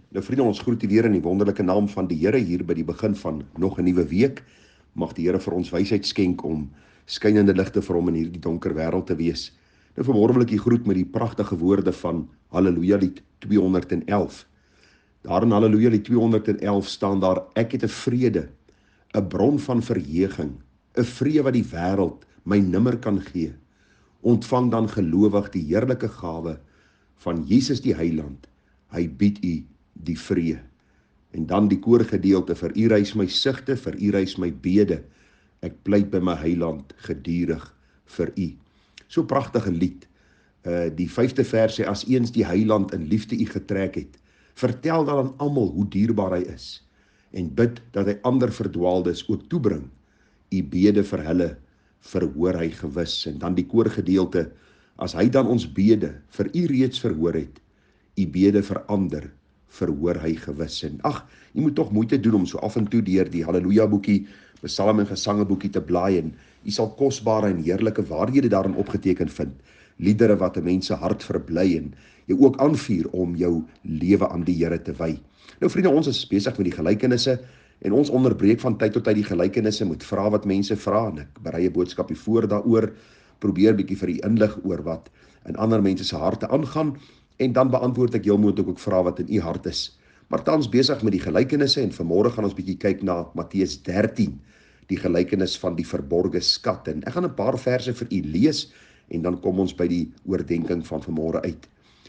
Nou vriende, ons groet u weer in die wonderlike naam van die Here hier by die begin van nog 'n nuwe week. Mag die Here vir ons wysheid skenk om skynende ligte vir hom in hierdie donker wêreld te wees. Nou vanmôre wil ek u groet met die pragtige woorde van Halleluja lied 211. Daar in Halleluja lied 211 staan daar: ek het 'n vrede, 'n bron van verheuging, 'n vrede wat die wêreld my nimmer kan gee. Ontvang dan gelowig die heerlike gawe van Jesus die Heiland. Hy bied u die vrede. En dan die koorgedeelte: vir u reis my sigte, vir u reis my bede. Ek pleit by my Heiland gedurig vir u. So pragtige lied. Die 5de vers sê: as eens die Heiland in liefde u getrek het, vertel dan aan almal hoe dierbaar hy is, en bid dat hy ander verdwaaldes ook toebring. U bede vir hulle verhoor hy gewis. En dan die koorgedeelte: as hy dan ons bede vir u reeds verhoor het, u bede vir ander verhoor hy gewis. En jy moet tog moeite doen om so af en toe deur die Halleluja boekie, Psalm en Gesange boekie te blaai, en jy sal kosbare en heerlike waarhede daarin opgeteken vind. Liedere wat 'n mens se hart verbly en jou ook aanvuur om jou lewe aan die Here te wy. Nou vriende, ons is besig met die gelykenisse en ons onderbreek van tyd tot tyd die gelykenisse met vrae wat mense vra, en ek berei 'n boodskapie voor daaroor, probeer bietjie vir u inlig oor wat in ander mense se harte aangaan, en dan beantwoord ek heel moontlik ook vrae wat in u hart is. Maar tans besig met die gelykenisse, en vanmôre gaan ons bietjie kyk na Matteus 13, die gelykenis van die verborgde skat. En ek gaan 'n paar verse vir u lees, en dan kom ons by die oordeenking van vanmôre uit.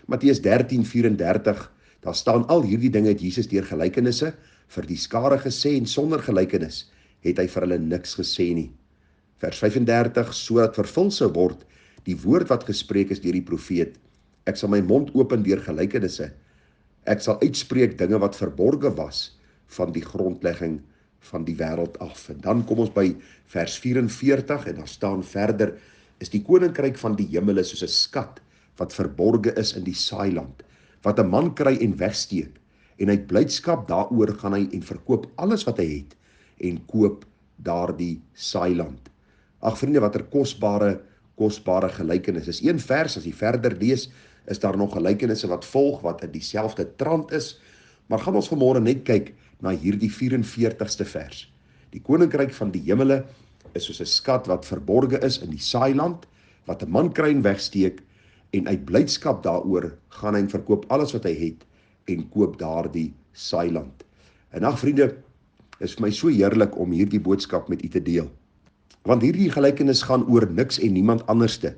Matteus 13:34, daar staan: al hierdie dinge het Jesus deur gelykenisse vir die skare gesê, en sonder gelykenis het hy vir hulle niks gesê nie. Vers 35, sodat vervul sou word die woord wat gespreek is deur die profeet: ek sal my mond open deur gelykenisse. Ek sal uitspreek dinge wat verborge was van die grondlegging van die wêreld af. En dan kom ons by vers 44, en daar staan verder: is die koninkryk van die hemele soos 'n skat wat verborge is in die saailand, wat 'n man kry en wegsteek, en uit blydskap daaroor gaan hy en verkoop alles wat hy het en koop daardie saailand. Ag vriende, watter kosbare gelykenis. Dis een vers. As jy verder lees, is daar nog gelykenisse wat volg wat in dieselfde trant is, maar gaan ons vanmôre net kyk na hierdie 44ste vers. Die koninkryk van die hemele is soos 'n skat wat verborge is in die saailand, wat 'n man kry en wegsteek, en uit blydskap daaroor gaan hy en verkoop alles wat hy het en koop daardie saailand. En ag vriende, is vir my so heerlik om hierdie boodskap met u te deel, want hierdie gelykenis gaan oor niks en niemand anderste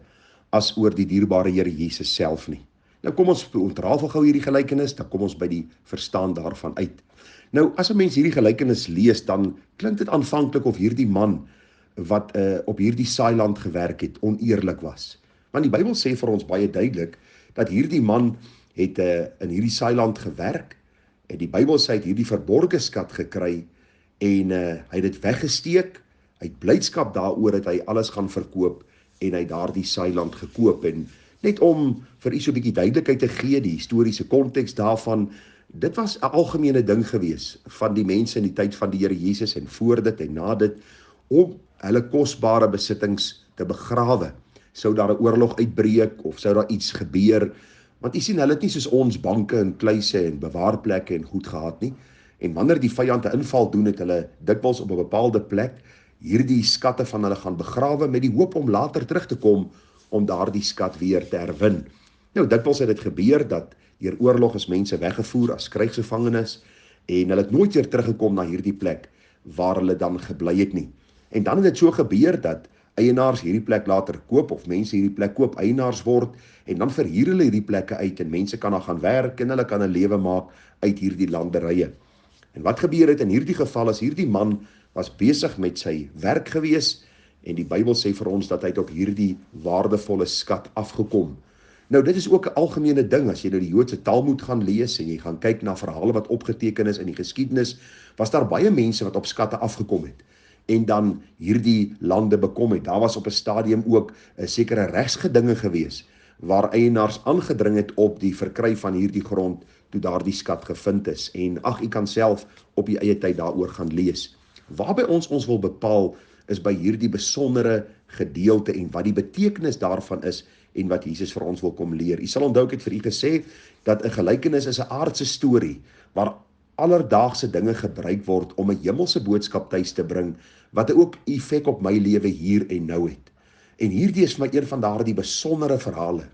as oor die dierbare Here Jesus self nie. Nou kom ons ontrafel gou hierdie gelykenis, dan kom ons by die verstaan daarvan uit. Nou, as 'n mens hierdie gelykenis lees, dan klink dit aanvanklik of hierdie man wat op hierdie saailand gewerk het, oneerlik was. Want die Bybel sê vir ons baie duidelik dat hierdie man het in hierdie saailand gewerk, en die Bybel sê hy het hierdie verborgde skat gekry, en hy het dit weggesteek. Uit blydskap daaroor het hy alles gaan verkoop, en hy daardie saailand gekoop. En net om vir u so 'n bietjie duidelikheid te gee, die historiese konteks daarvan, dit was 'n algemene ding gewees van die mense in die tyd van die Here Jesus en voor dit en na dit, om hulle kosbare besittings te begrawe. Sou daar 'n oorlog uitbreek of sou daar iets gebeur, want u sien, hulle het nie soos ons banke en kluise en bewaarplekke en goed gehad nie. En wanneer die vyand 'n inval doen, het hulle dikwels op 'n bepaalde plek hierdie skatte van hulle gaan begrawe met die hoop om later terug te kom om daardie skat weer te herwin. Nou dikwels het dit gebeur dat deur oorlog is mense weggevoer as krygsgevangenes, en hulle het nooit weer teruggekom na hierdie plek waar hulle dan gebly het nie. En dan het dit so gebeur dat eienaars hierdie plek later koop, of mense hierdie plek koop, eienaars word, en dan verhuur hulle hierdie plekke uit, en mense kan daar gaan werk en hulle kan 'n lewe maak uit hierdie landerye. En wat gebeur het in hierdie geval is, hierdie man was besig met sy werk gewees, en die Bybel sê vir ons dat hy het op hierdie waardevolle skat afgekom. Nou dit is ook 'n algemene ding, as jy nou die Joodse Talmud gaan lees, en jy gaan kyk na verhale wat opgeteken is in die geskiedenis, was daar baie mense wat op skatte afgekom het, en dan hierdie lande bekom het. Daar was op 'n stadium ook 'n sekere regsgedinge gewees, waar eienaars aangedring het op die verkry van hierdie grond, toe daardie skat gevind is. En u kan self op u eie tyd daaroor gaan lees. Waarby ons wil bepaal, is by hierdie besondere gedeelte, en wat die betekenis daarvan is, en wat Jesus vir ons wil kom leer. U sal onthou ek het vir u gesê dat 'n gelykenis is 'n aardse storie waar alledaagse dinge gebruik word om 'n hemelse boodskap tuis te bring wat ook effek op my lewe hier en nou het. En hierdie is vir my een van daardie besondere verhale.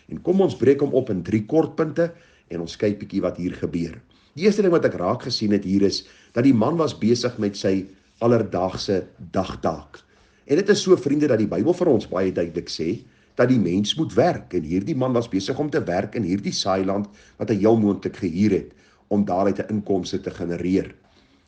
En kom ons breek hom op in 3 kortpunte en ons kyk bietjie wat hier gebeur. Die eerste ding wat ek raak gesien het hier is dat die man was besig met sy alledaagse dagtaak. En dit is so vriende dat die Bybel vir ons baie duidelik sê dat die mens moet werk en hierdie man was besig om te werk in hierdie saailand wat hy heel moontlik gehuur het om daaruit 'n inkomste te genereer.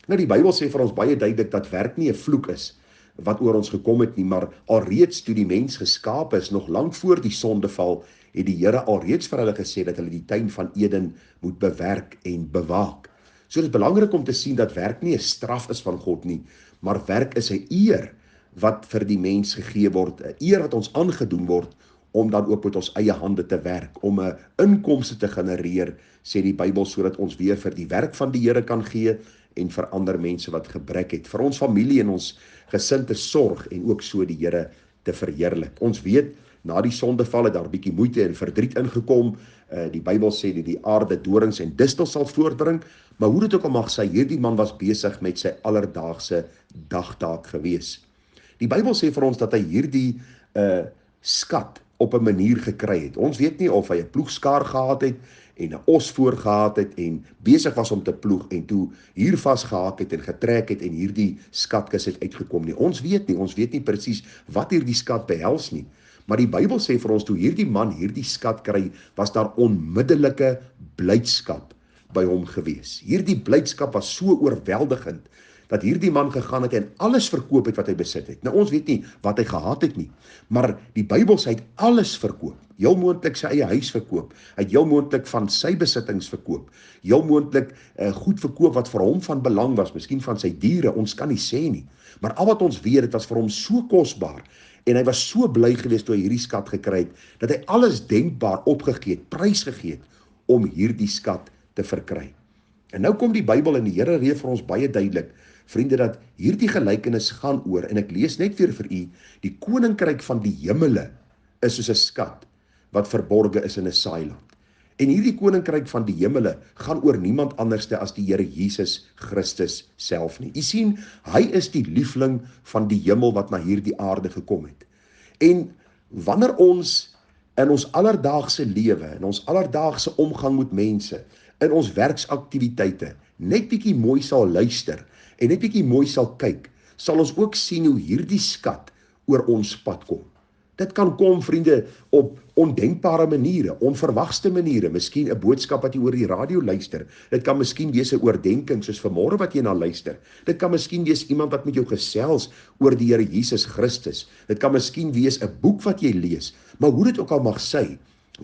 Nou die Bybel sê vir ons baie duidelik dat werk nie 'n vloek is wat oor ons gekom het nie, maar alreeds toe die mens geskaap is, nog lank voor die sondeval, het die Here alreeds vir hulle gesê dat hulle die tuin van Eden moet bewerk en bewaak. So dit is belangrik om te sien dat werk nie 'n straf is van God nie, maar werk is 'n eer wat vir die mens gegee word, 'n eer wat ons aangedoen word om dan ook met ons eie hande te werk, om 'n inkomste te genereer, sê die Bybel, sodat ons weer vir die werk van die Here kan gee en vir ander mense wat gebrek het, vir ons familie en ons gesin te sorg en ook so die Here te verheerlik. Ons weet, na die sondeval het daar bietjie moeite en verdriet ingekom. Die Bybel sê dat die aarde dorings en distels sal voortbring, maar hoe dit ook al mag sy, hierdie man was besig met sy alledaagse dagtaak gewees. Die Bybel sê vir ons dat hy hierdie skat op 'n manier gekry het. Ons weet nie of hy 'n ploegskaar gehad het en 'n os voor gehad het en besig was om te ploeg en toe hier vasgehaak het en getrek het en hierdie skatkis het uitgekom nie. Ons weet nie presies wat hierdie skat behels nie. Maar die Bybel sê vir ons, toe hierdie man hierdie skat kry, was daar onmiddellike blydskap by hom gewees. Hierdie blydskap was so oorweldigend dat hierdie man gegaan het en alles verkoop het wat hy besit het. Nou ons weet nie wat hy gehad het nie, maar die Bybel sê hy het alles verkoop. Heel moontlik sy eie huis verkoop, hy het heel moontlik van sy besittings verkoop, heel moontlik goed verkoop wat vir hom van belang was, miskien van sy diere, ons kan nie sê nie. Maar al wat ons weet, dit was vir hom so kosbaar en hy was so bly geweest toe hy hierdie skat gekry het, dat hy alles denkbaar opgegee het, prys gegee het om hierdie skat te verkry. En nou kom die Bybel en die Here leer vir ons baie duidelik, vriende, dat hierdie gelykenis gaan oor, en ek lees net weer vir u, die koninkryk van die hemele is soos 'n skat wat verborge is in 'n saailand. En hierdie koninkryk van die hemele gaan oor niemand anderste as die Here Jesus Christus self nie. U sien, hy is die liefling van die hemel wat na hierdie aarde gekom het. En wanneer ons in ons alledaagse lewe, in ons alledaagse omgang met mense, in ons werksaktiwiteite, net bietjie mooi sal luister en net bietjie mooi sal kyk, sal ons ook sien hoe hierdie skat oor ons pad kom. Dit kan kom, vriende, op ondenkbare maniere, onverwagste maniere, miskien 'n boodskap wat jy oor die radio luister. Dit kan miskien wees 'n oordenking soos vanmôre wat jy na luister. Dit kan miskien wees iemand wat met jou gesels oor die Here Jesus Christus. Dit kan miskien wees 'n boek wat jy lees. Maar hoe dit ook al mag sy,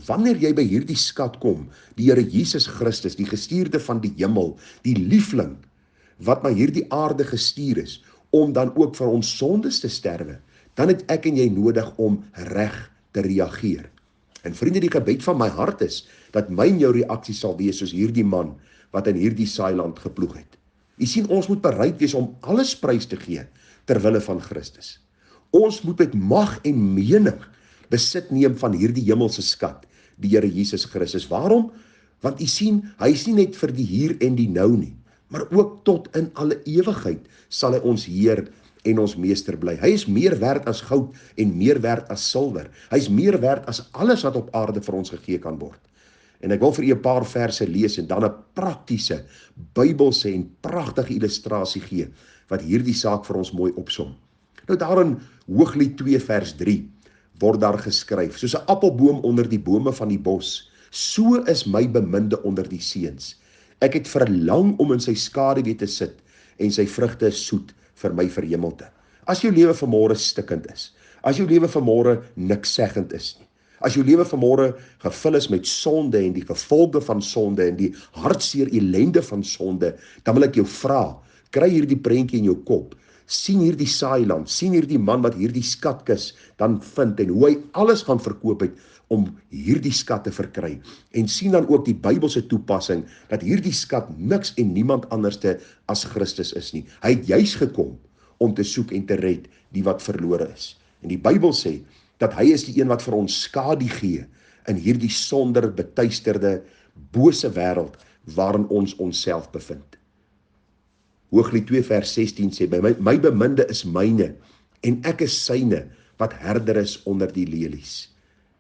wanneer jy by hierdie skat kom, die Here Jesus Christus, die gestuurde van die hemel, die liefling wat na hierdie aarde gestuur is, om dan ook vir ons sondes te sterwe, dan het ek en jy nodig om reg te reageer. En vriende, die gebed van my hart is, dat my en jou reaksie sal wees soos hierdie man, wat in hierdie saailand geploeg het. Jy sien, ons moet bereid wees om alles prys te gee, ter wille van Christus. Ons moet met mag en mening besit neem van hierdie hemelse skat, die Here Jesus Christus. Waarom? Want jy sien, hy is nie net vir die hier en die nou nie, maar ook tot in alle ewigheid sal hy ons Heer en ons meester bly. Hy is meer werd as goud en meer werd as silwer. Hy is meer werd as alles wat op aarde vir ons gegee kan word. En ek wil vir u 'n paar verse lees en dan 'n praktiese Bybelse en pragtige illustrasie gee wat hierdie saak vir ons mooi opsom. Nou daar in Hooglied 2 vers 3 word daar geskryf: soos 'n appelboom onder die bome van die bos, so is my beminde onder die seuns. Ek het verlang om in sy skaduwee te sit en sy vrugte is soet vir my verhemelte. As jou lewe vanmôre stikkend is, as jou lewe vanmôre niksseggend is nie, as jou lewe vanmôre gevul is met sonde en die gevolge van sonde en die hartseer ellende van sonde, dan wil ek jou vra, kry hierdie prentjie in jou kop, sien hierdie saailand, sien hierdie man wat hierdie skatkis dan vind en hoe hy alles gaan verkoop het om hierdie skat te verkry, en sien dan ook die Bybelse toepassing dat hierdie skat niks en niemand anderste as Christus is nie. Hy het juis gekom om te soek en te red die wat verlore is. En die Bybel sê dat hy is die een wat vir ons skadu gee in hierdie sonder betuisterde, bose wêreld waarin ons onsself bevind. Hooglied 2 vers 16 sê, my beminde is myne, en ek is syne, wat herder is onder die lelies.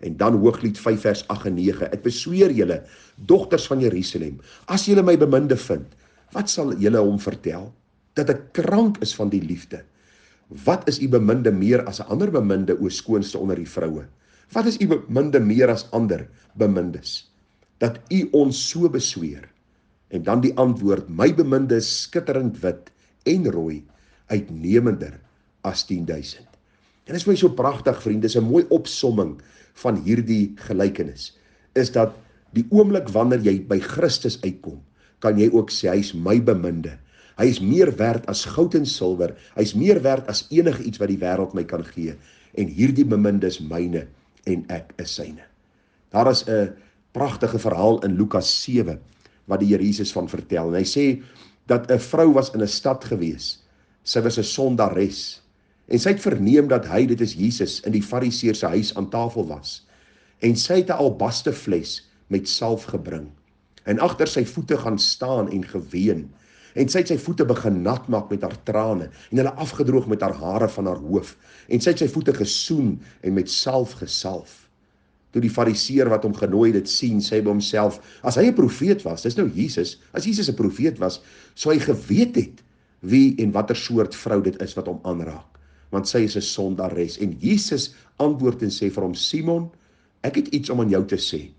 En dan Hooglied 5 vers 8 en 9, ek besweer julle, dogters van Jerusalem, as julle my beminde vind, wat sal julle hom vertel? Dat ek krank is van die liefde. Wat is u beminde meer as 'n ander beminde, o skoonste onder die vroue? Wat is u beminde meer as ander bemindes? Dat u ons so besweer. En dan die antwoord, my beminde is skitterend wit en rooi, uitnemender as 10.000. En dit is my so pragtig, vriende, dis 'n mooi opsomming van hierdie gelykenis, is dat die oomblik wanneer jy by Christus uitkom, kan jy ook sê, hy is my beminde. Hy is meer werd as goud en silwer, hy is meer werd as enige iets wat die wêreld my kan gee, en hierdie beminde is myne, en ek is syne. Daar is 'n pragtige verhaal in Lukas 7, wat die Here Jesus van vertel, en hy sê, dat 'n vrou was in 'n stad gewees, sy was 'n sondares, en sy het verneem dat hy, dit is Jesus, in die Fariseer se huis aan tafel was, en sy het 'n albaste fles met salf gebring, en agter sy voete gaan staan en geween, en sy het sy voete begin nat maak met haar trane, en hulle afgedroog met haar hare van haar hoof, en sy het sy voete gesoen en met salf gesalf. Toe die Fariseer wat hom genooi dit sien, sê by homself, as hy 'n profeet was, dis nou Jesus, as Jesus 'n profeet was, sou hy geweet het wie en watter soort vrou dit is wat hom aanraak, want sy is 'n sondares. En Jesus antwoord en sê vir hom, Simon, ek het iets om aan jou te sê.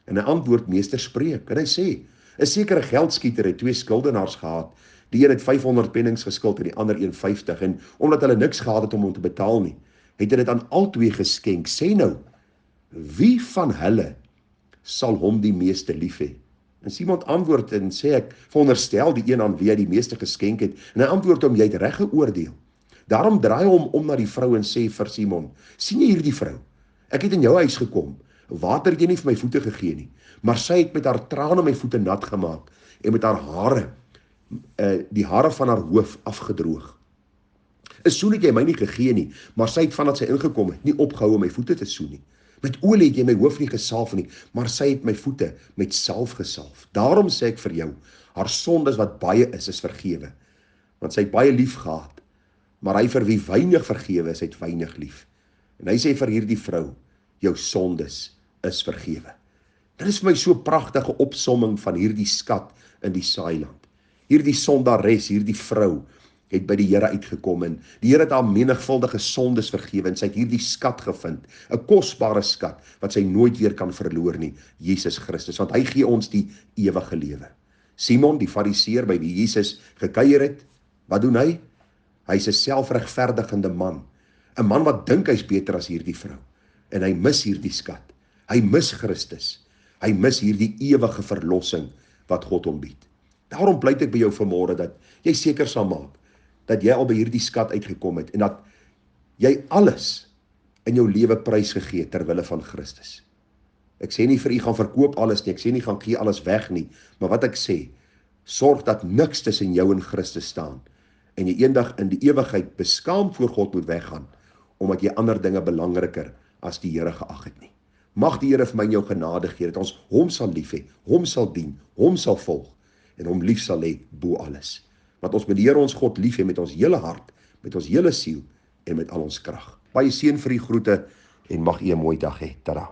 En hy antwoord, meester, spreek. En hy sê, 'n sekere geldskieter het 2 skuldenaars gehad. Die een het 500 pennings geskuld en die ander 150, en omdat hulle niks gehad het om hom te betaal nie, het hy dit aan albei geskenk. Sê nou, wie van hulle sal hom die meeste lief hê? En Simon antwoord en sê, ek veronderstel die een aan wie hy die meeste geskenk het, en hy antwoord hom, jy het reg geoordeel. Daarom draai hom om na die vrou en sê vir Simon, sien jy hierdie vrou? Ek het in jou huis gekom, water het jy nie vir my voete gegee nie, maar sy het met haar trane my voete nat gemaak, en met haar hare, die hare van haar hoof afgedroog. 'n Soen het jy my nie gegee nie, maar sy het vandat sy ingekom het, nie opgehou om my voete te soen nie. Met olie het jy my hoof nie gesalf nie, maar sy het my voete met salf gesalf. Daarom sê ek vir jou, haar sondes wat baie is vergewe, want sy het baie lief gehad, maar hy vir wie weinig vergewe is, het weinig lief. En hy sê vir hierdie vrou, jou sondes is vergewe. Dit is vir my so pragtige opsomming van hierdie skat in die saailand. Hierdie sondares, hierdie vrou, het by die Here uitgekom, en die Here het haar menigvuldige sondes vergewe, en sy het hierdie skat gevind, 'n kosbare skat, wat sy nooit weer kan verloor nie, Jesus Christus, want hy gee ons die ewige lewe. Simon, die Fariseer by wie Jesus gekuier het, wat doen hy? Hy is 'n selfregverdigende man, 'n man wat dink hy's beter as hierdie vrou, en hy mis hierdie skat, hy mis Christus, hy mis hierdie ewige verlossing wat God hom bied. Daarom pleit ek by jou vanmôre dat jy seker sal maak, dat jy al by hierdie skat uitgekom het, en dat jy alles in jou lewe prys gegee het ter wille van Christus. Ek sê nie vir u gaan verkoop alles nie, ek sê nie gaan gee alles weg nie, maar wat ek sê, sorg dat niks tussen jou en Christus staan, en jy eendag in die ewigheid beskaamd voor God moet weggaan, omdat jy ander dinge belangriker as die Here geag het nie. Mag die Here vir my en jou genade gee, dat ons hom sal lief hê, hom sal dien, hom sal volg, en hom lief sal hê bo alles. Want ons moet die Here ons God lief hê met ons hele hart, met ons hele siel, en met al ons krag. Baie seën vir u groete, en mag u 'n mooi dag hê. Tada.